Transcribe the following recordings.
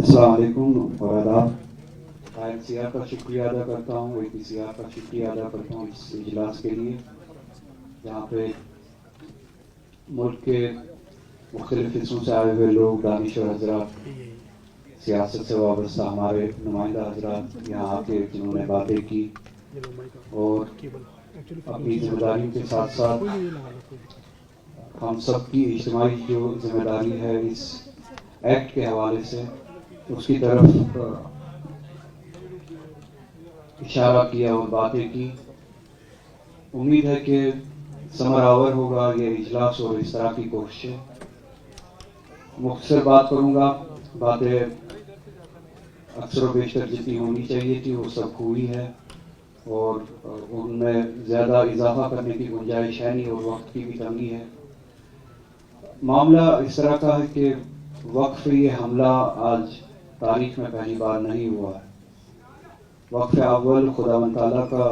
अस्सलाम वालेकुम और आदाब। INCR का शुक्रिया अदा करता हूँ, APCR का शुक्रिया अदा करता हूँ इस इजलास के लिए, जहाँ पे मुल्क के मुख्तलिफ हिस्सों से आए हुए लोग, दानिश्वर हजरात, सियासत से वाबस्ता हमारे नुमाइंदा हजरात यहाँ आके जिन्होंने बातें की और अपनी जिम्मेदारियों के साथ साथ हम सब की इज्तिमाई जो जिम्मेदारी है इस एक्ट के हवाले से उसकी तरफ इशारा किया और बातें की। उम्मीद है कि समरावर होगा ये इजलास और इस तरह की कोशिशें। मुख्तसर बात करूँगा, बातें अक्सर बेशतर जितनी होनी चाहिए थी वो सब हुई है और उनमें ज़्यादा इजाफा करने की गुंजाइश है नहीं और वक्त की भी तंगी है। मामला इस तरह का है कि वक्फ ये हमला आज तारीख में पहली बार नहीं हुआ है। वक्फ अव्वल खुदावंद ताला का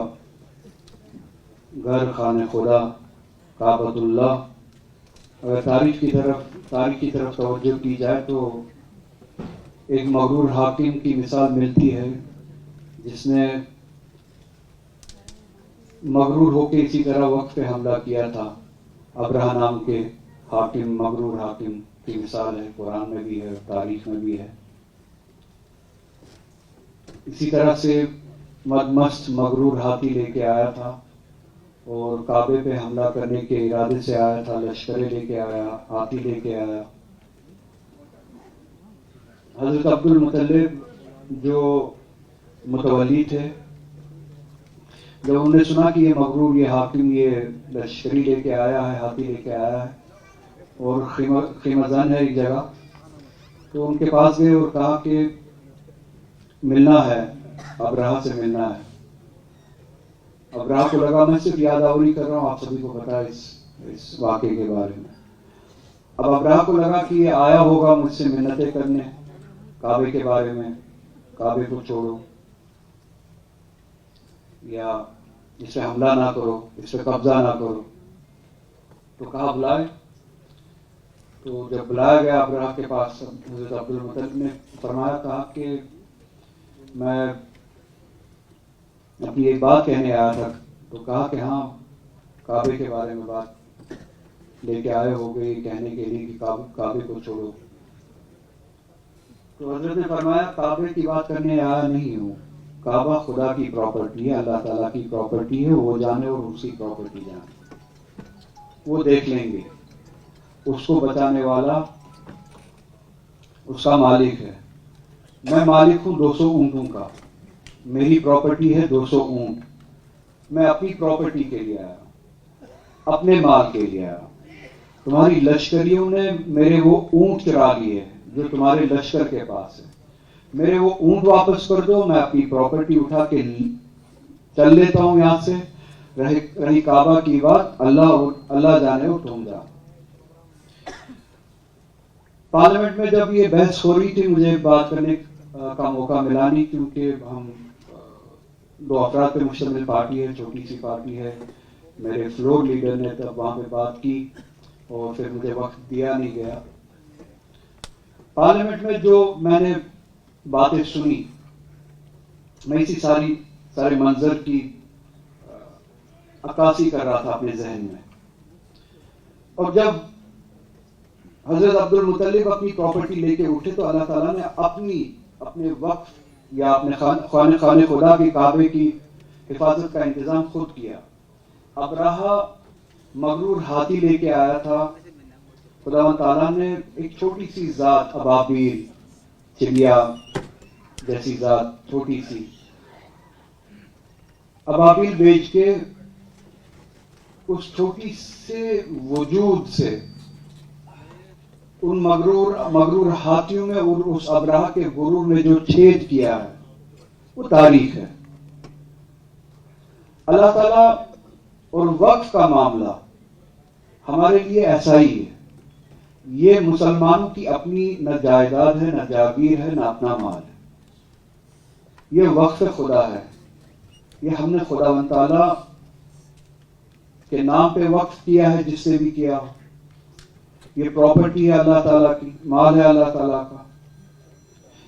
घर खाने खुदा काबतुल्लाह, अगर तारीख की तरफ तवज्जो की जाए तो एक मगरूर हाकिम की मिसाल मिलती है जिसने मगरूर होकर इसी तरह वक्फ पे हमला किया था। अब्रहा नाम के हाकिम, मगरूर हाकिम की मिसाल है, कुरान में भी है, तारीख में भी है। इसी तरह से मदमस्त मगरूर हाथी लेके आया था और काबे पे हमला करने के इरादे से आया था, लश्करें लेके आया, हाथी लेके आया। हजरत अब्दुल मुतल्लिब जो मुतवल्ली थे, जब उन्होंने सुना कि ये मगरूर, ये हाकिम, ये लश्करी लेके आया है, हाथी लेके आया है और खिमजान है एक जगह, तो उनके पास गए और कहा कि मिलना है, अब्राहा से मिलना है। अब्राहा को लगा मैं सिर्फ यादावरी कर रहा हूँ, आप सभी को पता है इस वाक़े के बारे में। अब अब्राहा को लगा कि ये आया होगा मुझसे मिन्नतें करने काबे के बारे में, काबे को छोड़ो या इस पे हमला ना करो, इस पे कब्जा ना करो। तो कहा बुलाए। तो जब बुलाया गया अब्राहा के पास, हज़रत अब्दुल मुतल्लिब ने फरमाया, कहा कि मैं अपनी एक बात कहने आया था। तो कहा कि हाँ, काबे के बारे में बात लेके आए हो गई कहने के लिए कि काबे को छोड़ो। तो हजरत ने फरमाया काबे की बात करने आया नहीं हूँ, काबा खुदा की प्रॉपर्टी है, अल्लाह ताला की प्रॉपर्टी है, वो जाने और उसकी प्रॉपर्टी जाने, वो देख लेंगे। उसको बचाने वाला उसका मालिक है। मैं मालिक हूँ 200 ऊँटों का, मेरी प्रॉपर्टी है 200 ऊँट। मैं अपनी प्रॉपर्टी के लिए आया, अपने माल के लिए आया। तुम्हारी लश्करियों ने मेरे वो ऊँट चुरा लिए जो तुम्हारे लश्कर के पास है, मेरे वो ऊँट वापस कर दो, मैं अपनी प्रॉपर्टी उठा के चल लेता हूँ यहाँ से। रही काबा की बात, अल्लाह जाने और तुम जानो। पार्लियामेंट में जब ये बहस हो रही थी, मुझे बात करने का मौका मिला नहीं, क्योंकि हम 2 अफराद पे मुश्तमिल पार्टी है, छोटी सी पार्टी है। मेरे फ्लोर लीडर ने तब वहां पे बात की और फिर मुझे वक्त दिया नहीं गया। पार्लियामेंट में जो मैंने बातें सुनी, मैं इसी सारे मंजर की अक्कासी कर रहा था अपने जहन में। और जब हजरत अब्दुल मुतल्लिब अपनी प्रॉपर्टी लेके उठे तो अल्लाह ताला ने अपने वक्फ या अपने खाने खुदा की काबे की हिफाजत का इंतजाम खुद किया। अब्राहा मगरूर हाथी लेके आया था, खुदावंद ताला ने एक छोटी सी जात, अबाबील, चिड़िया जैसी जात, छोटी सी अबाबील बेच के उस छोटी से वजूद से उन मगरूर हाथियों में और उस अब्राहा के गुरूर में जो छेद किया है वो तारीख है। अल्लाह ताला और वक्फ का मामला हमारे लिए ऐसा ही है। ये मुसलमानों की अपनी न जायदाद है, न जागीर है, न अपना माल है। ये वक्फ खुदा है। ये हमने खुदावंद ताला के नाम पे वक्फ किया है, जिससे भी किया हो। ये प्रॉपर्टी है अल्लाह ताला की, माल है अल्लाह ताला का।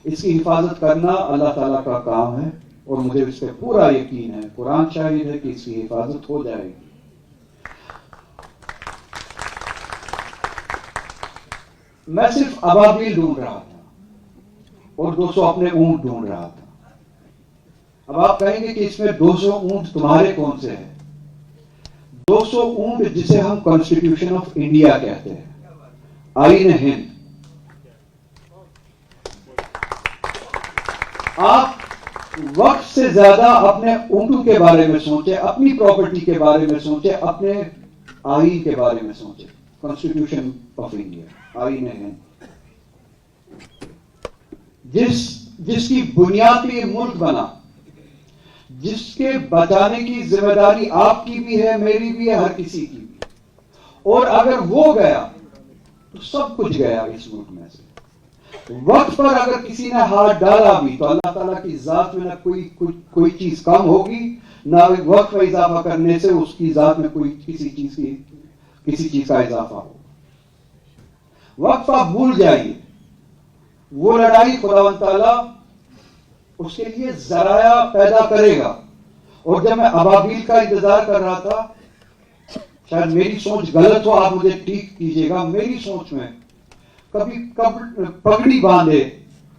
इसकी हिफाजत करना अल्लाह ताला का काम है और मुझे इस पर पूरा यकीन है, कुरान शाहिद है कि इसकी हिफाजत हो जाएगी। मैं सिर्फ अबाबील ढूंढ रहा था और 200 अपने ऊंट ढूंढ रहा था। अब आप कहेंगे कि इसमें 200 ऊंट तुम्हारे कौन से हैं? 200 ऊंट जिसे हम कॉन्स्टिट्यूशन ऑफ इंडिया कहते हैं, आईन हिंद। आप वक्त से ज्यादा अपने ऊंटों के बारे में सोचे, अपनी प्रॉपर्टी के बारे में सोचे, अपने आईन के बारे में सोचे। कॉन्स्टिट्यूशन ऑफ इंडिया, आईन हिंद, जिसकी बुनियाद पे मुल्क बना, जिसके बचाने की जिम्मेदारी आपकी भी है, मेरी भी है, हर किसी की भी। और अगर वो गया तो सब कुछ गया इस मुल्क में से। वक्त पर अगर किसी ने हाथ डाला भी तो अल्लाह ताला की जात में ना कोई चीज कम होगी, ना वक्त में इजाफा करने से उसकी जात में कोई किसी चीज का इजाफा हो। वक्त आप भूल जाइए, वो लड़ाई खुदावंद ताला उसके लिए जराया पैदा करेगा। और जब मैं अबाबील का इंतजार कर रहा था, शायद मेरी सोच गलत हो, आप मुझे ठीक कीजिएगा, मेरी सोच में कभी पगड़ी बांधे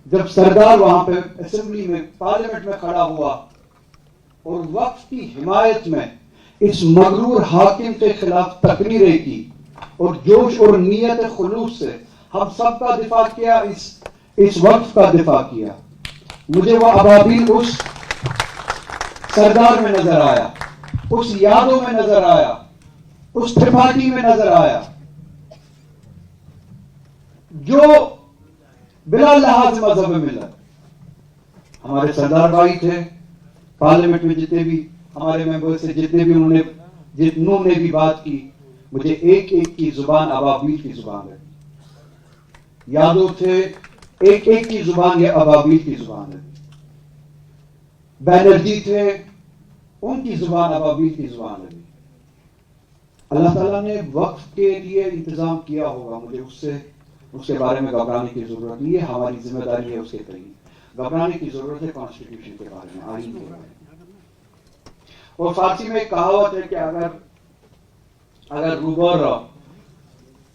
जब सरदार वहां पे असेंबली में, पार्लियामेंट में खड़ा हुआ और वक्त की हिमायत में इस मगरूर हाकिम के खिलाफ तकरीरें की और जोश और नीयत खुलूस से हम सब का दिफा किया, इस वक्त का दिफा किया। मुझे वो अबाबील उस सरदार में नजर आया, उस यादों में नजर आया, उस त्रिपाठी में नजर आया, जो बिला लिहाज मजहब में मिला। हमारे सरदार भाई थे, पार्लियामेंट में जितने भी हमारे मेंबर से जिन्होंने भी बात की, मुझे एक एक की जुबान अबाबील की जुबान है। यादव थे, एक एक की जुबान ये अबाबील की जुबान है। बैनर्जी थे, उनकी जुबान अबाबील की जुबान है। अल्लाह ताला ने वक्फ के लिए इंतजाम किया होगा, मुझे उसके बारे में घबराने की जरूरत नहीं है। हमारी जिम्मेदारी है उसके करीब घबराने की जरूरत है कॉन्स्टिट्यूशन के बारे में, आईन के बारे में। और फारसी में एक कहावत है कि अगर रूबर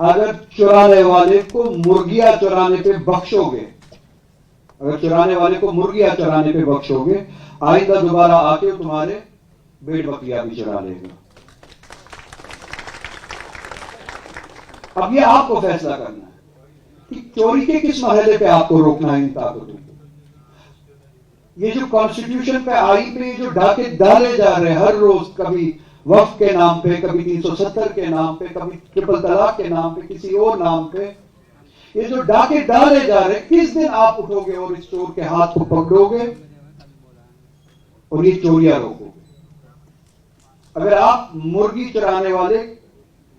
अगर चुराने वाले को मुर्गियां चुराने पे बख्शोगे, अगर चुराने वाले को मुर्गियां चुराने पे बख्शोगे, आइंदा दोबारा आके तुम्हारे भेड़ बकरियां भी चुरा लेगा। अब ये आपको फैसला करना है कि चोरी के किस मरहले पे आपको रोकना है इन ताकतों को। ये जो कॉन्स्टिट्यूशन पे, आईन पे जो डाके डाले जा रहे हैं हर रोज, कभी वक्फ के नाम पे, कभी 370 के नाम पे, कभी ट्रिपल तलाक के नाम पे, किसी और नाम पे, ये जो डाके डाले जा रहे हैं, किस दिन आप उठोगे और इस चोर के हाथ को पकड़ोगे और ये चोरियां रोकोगे। अगर आप मुर्गी चुराने वाले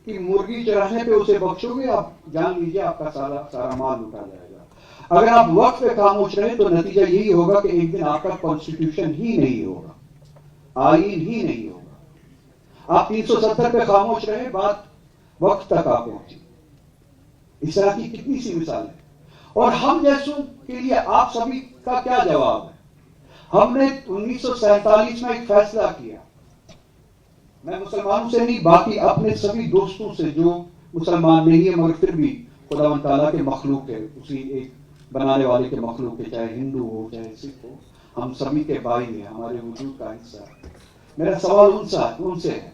की मुर्गी चुराने पे उसे बख्शोगे, आप जान लीजिए आपका सारा माल लुटा जाएगा। अगर आप वक्त पे खामोश रहे तो नतीजा यही होगा कि एक दिन आपका कॉन्स्टिट्यूशन ही नहीं होगा, आईन ही नहीं होगा। आप 370 पे खामोश रहे, बात वक्त तक आ पहुंची। इस तरह की कितनी सी मिसाल है। और हम जैसों के लिए आप सभी का क्या जवाब है? हमने 1947 में एक फैसला किया, मैं मुसलमानों से नहीं, बाकी अपने सभी दोस्तों से जो मुसलमान नहीं है मगर फिर भी खुदावंद ताला के मखलूक है, उसी एक बनाने वाले के मखलूक है, चाहे हिंदू हो चाहे सिख हो, हम सभी के भाई है, हमारे वजूद का हिस्सा है। मेरा सवाल उनसे है,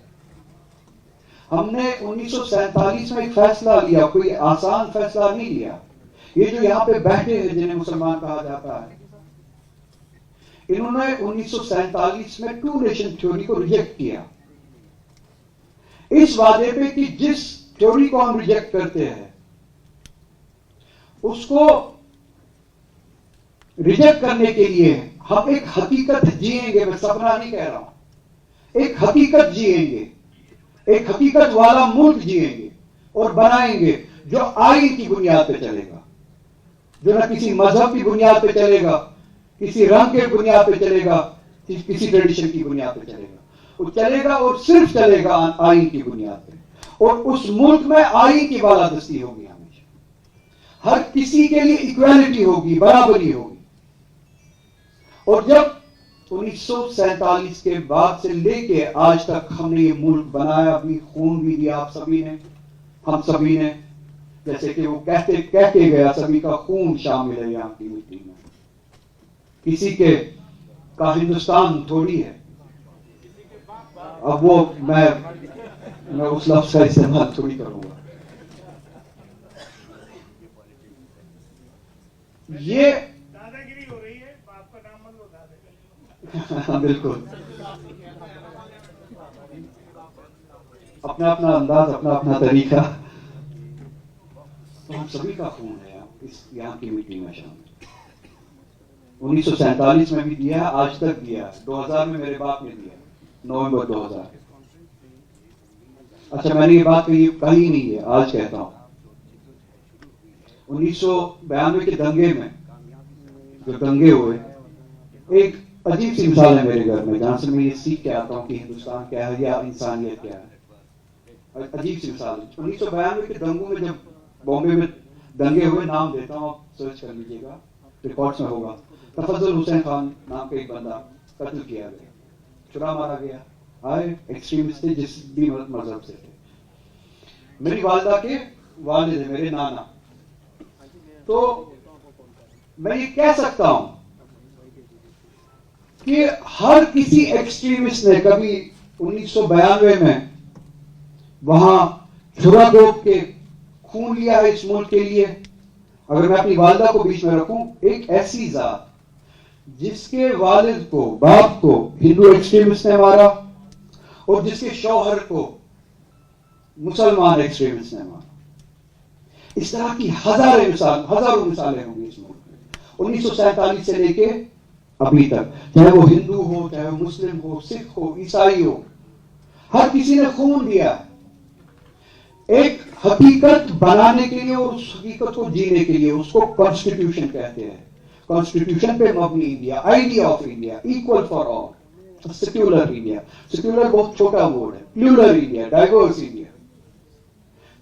हमने 1947 में एक फैसला लिया, कोई आसान फैसला नहीं लिया। ये जो यहाँ पे बैठे हैं जिन्हें मुसलमान कहा जाता है, इन्होंने 1947 में 2 नेशन थ्योरी को रिजेक्ट किया, इस वादे पे कि जिस थ्योरी को हम रिजेक्ट करते हैं उसको रिजेक्ट करने के लिए हम एक हकीकत जिएंगे। मैं सपना नहीं कह रहा हूं, एक हकीकत जिएंगे, एक हकीकत वाला मुल्क जिएंगे और बनाएंगे जो आईन की बुनियाद पे चलेगा, जो ना किसी मजहब की बुनियाद पे चलेगा, किसी रंग के बुनियाद पे चलेगा, किसी ट्रेडिशन की बुनियाद पे चलेगा। वो चलेगा और सिर्फ चलेगा आईन की बुनियाद पे, और उस मुल्क में आईन की बालादस्ती होगी हमेशा, हर किसी के लिए इक्वालिटी होगी, बराबरी होगी। और जब 1947 के बाद से लेके आज तक हमने ये मुल्क बनाया, भी खून भी दिया आप सभी ने, हम सभी ने, जैसे कि वो कह के गया, सभी का खून शामिल है यहाँ की मिट्टी में, किसी के का हिंदुस्तान थोड़ी है। अब वो मैं उस लफ्ज का इस्तेमाल थोड़ी करूंगा। ये दादागिरी हो रही है, बाप का नाम मत बता दे। बिल्कुल, अपना अपना अंदाज, अपना अपना तरीका, तो हम सभी का खून है इस यहाँ की मिट्टी में शामिल। 1947 में भी दिया, आज तक दिया, 2000 में मेरे बाप ने दिया, नवंबर 2000। अच्छा, मैंने ये बात कही नहीं है, आज कहता हूं। 1992 के दंगे में जो दंगे हुए, एक अजीब सी मिसाल है मेरे घर में, जहां से मैं ये सीख के आता हूं कि हिंदुस्तान क्या है या इंसानियत क्या है। अजीब सी मिसाल, 1992 के दंगों में जब बॉम्बे में दंगे हुए, नाम देता हूं, आप सर्च कर लीजिएगा, रिकॉर्ड्स में होगा। तफज्जुल हुसैन खान नाम का एक बंदा कत्ल किया गया, चुरा मारा गया। आए एक्सट्रीमिस्ट थे, जिस भी मजहब से थे। मेरी वालिदा के वालिद है, मेरे नाना। तो मैं ये कह सकता हूं कि हर किसी एक्सट्रीमिस्ट ने कभी 1992 में वहां छुरा गोप के खून लिया है इस मुल्क के लिए। अगर मैं अपनी वालिदा को बीच में रखूं, एक ऐसी जात जिसके वालिद को, बाप को हिंदू एक्सट्रीमिस्ट ने मारा, और जिसके शौहर को मुसलमान एक्सट्रीमिस्ट ने मारा। इस तरह की हजारों मिसालें होंगी इस मुल्क में, 1947 से लेके अभी तक, चाहे वो हिंदू हो, चाहे वो मुस्लिम हो, सिख हो, ईसाई हो, हर किसी ने खून दिया एक हकीकत बनाने के लिए, और उस हकीकत को जीने के लिए। उसको कॉन्स्टिट्यूशन कहते हैं। कॉन्स्टिट्यूशन पे मबनी India, idea of India, equal for all, secular India. Secular बहुत छोटा वर्ड है, प्लूरल इंडिया, डाइवर्स इंडिया,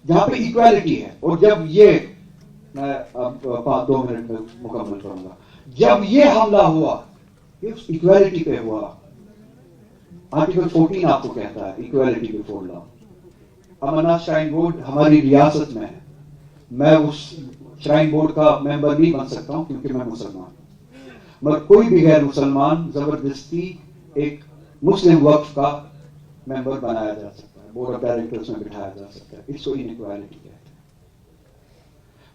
जहां पे इक्वालिटी है। और जब ये, मैं अब 2 मिनट में मुकम्मल करूंगा, जब ये हमला हुआ, ये उस इक्वालिटी पे हुआ। आर्टिकल 14 आपको कहता है equality before law. Amarnath shrine board हमारी रियासत में है, मैं उस श्राइन बोर्ड का मेंबर नहीं बन सकता हूं क्योंकि मैं मुसलमान हूं, मगर कोई भी गैर मुसलमान जबरदस्ती एक मुस्लिम वक्फ का मेंबर बनाया जा सकता है, बोर्ड ऑफ डायरेक्टर्स में बिठाया जा सकता है। इसको इनइक्वालिटी कहते हैं।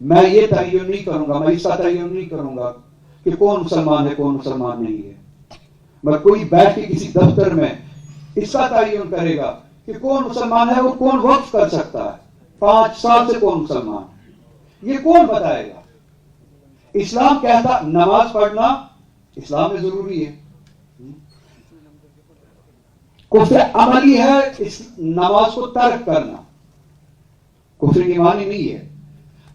मैं ये तयन नहीं करूंगा, मैं इसका तयन नहीं करूंगा कि कौन मुसलमान है, कौन मुसलमान नहीं है, मगर कोई बैठ के किसी दफ्तर में इसका तयन करेगा कि कौन मुसलमान है और कौन वक्फ कर सकता है, 5 साल से कौन मुसलमान, ये कौन बताएगा? इस्लाम कहता नमाज पढ़ना इस्लाम में जरूरी है, कुफ्र अमली है इस नमाज को तर्क करना, कुफ्र ईमानी नहीं है।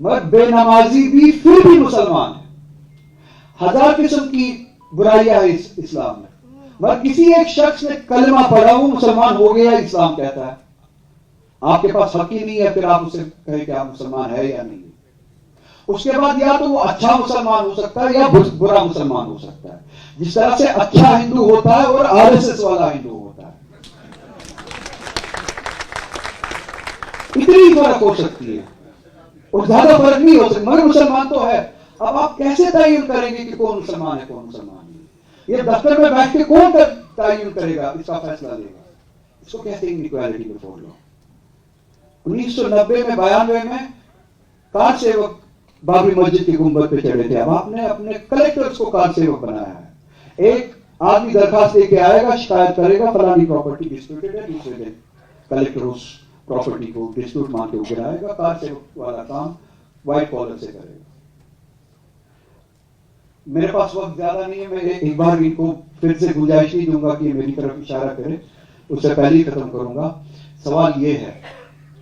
मगर बेनमाजी भी फिर भी मुसलमान है। 1000 किस्म की बुराइयां है इस इस्लाम में, मगर किसी एक शख्स ने कलमा पढ़ा, वो मुसलमान हो गया, इस्लाम कहता है। आपके पास हक ही नहीं है फिर आप उसे कहें कि आप मुसलमान है या नहीं। उसके बाद या तो वो अच्छा मुसलमान हो सकता है या बुरा मुसलमान हो सकता है। जिस तरह से अच्छा हिंदू होता है और आरएसएस वाला हिंदू होता है, इतनी फर्क हो सकती है और ज्यादा फर्क नहीं हो सकता, मगर मुसलमान तो है। अब आप कैसे तयन करेंगे कि कौन मुसलमान है, कौन मुसलमान नहीं? ये दफ्तर में बैठ के कौन तयन करेगा, इसका फैसला लेगा? इसको कहते हैं इक्वालिटी बिफोर लॉ। 1990 में 92 में कार सेवक बाबरी मस्जिद की गुंबद पे चढ़े थे। अब आपने अपने कलेक्टर्स को कार सेवक बनाया है। एक आदमी दरखास्त लेके आएगा, शिकायत करेगा, फलानी प्रॉपर्टी डिस्प्यूटेड है, दूसरे दिन कलेक्टर उस प्रॉपर्टी को डिस्प्यूट मान के गिराएगा। कार सेवक वाला काम व्हाइट कॉलर से करेगा। मेरे पास वक्त ज्यादा नहीं है, मैं एक बार इनको फिर से गुंजाइश नहीं दूंगा कि मेरी तरफ इशारा करे, उससे पहले ही खत्म करूंगा। सवाल ये है,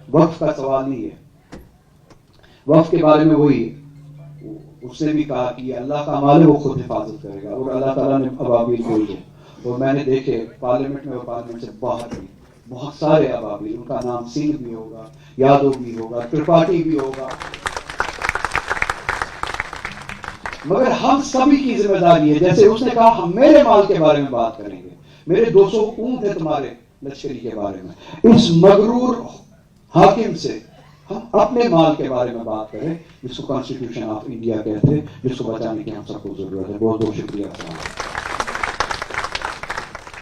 वक्फ का सवाल नहीं है। वक्फ के बारे में वही उसने भी कहा कि अल्लाह का माल है, वो खुद हिफाजत करेगा, और अल्लाह ताला ने अबाबील बोली है। और मैंने देखे पार्लियामेंट में और पार्लियामेंट से बाहर भी बहुत सारे अबाबिल, उनका नाम सिंह भी होगा, यादव भी होगा, त्रिपाठी भी होगा, मगर हम सभी की जिम्मेदारी है। जैसे उसने कहा हम मेरे माल के बारे में बात करेंगे, मेरे 200 ऊंट है तुम्हारे लश्करी के बारे में। इस मगरूर हाकिम से हम अपने माल के बारे में बात करें, जिसको कॉन्स्टिट्यूशन ऑफ इंडिया कहते हैं, जिसको बचाने की हम सबको जरूरत है। बहुत बहुत शुक्रिया।